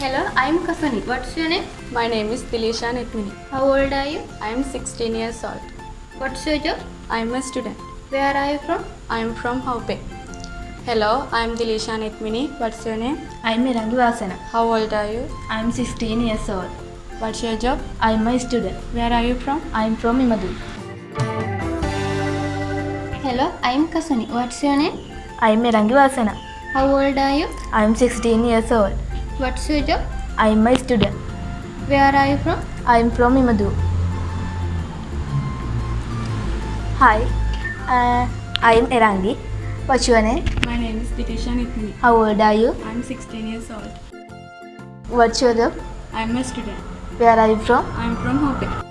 Hello, I'm Kasani. What's your name? My name is Dilisha Netmini. How old are you? I am 16 years old. What's your job? I am a student. Where are you from? I am from Haupe. Hello, I am Dilisha Netmini. What's your name? I am Rangi Vasana. How old are you? I am 16 years old. What's your job? I am a student. Where are you from? I am from Imadu. Hello, I'm Kasani. What's your name? I am Rangi Vasana. How old are you? I am 16 years old. What's your job? I am a student. Where are you from? I am from Imadu. Hi, I am Erangi. What's your name? My name is Dilisha Netmini. How old are you? I am 16 years old. What's your job? I am a student. Where are you from? I am from Haupe.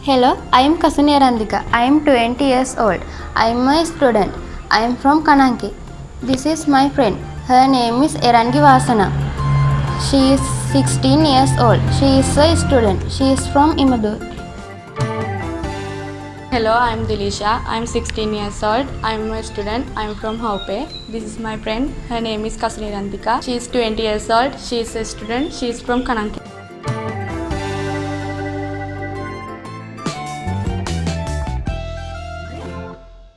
Hello, I am Kasani Arandika. I am 20 years old. I am a student. I am from Kananki. This is my friend. Her name is Erangi Vasana. She is 16 years old. She is a student. She is from Imadu. Hello, I am Dilisha. I am 16 years old. I am a student. I am from Haupe. This is my friend. Her name is Kasani Randika. She is 20 years old. She is a student. She is from Kananki.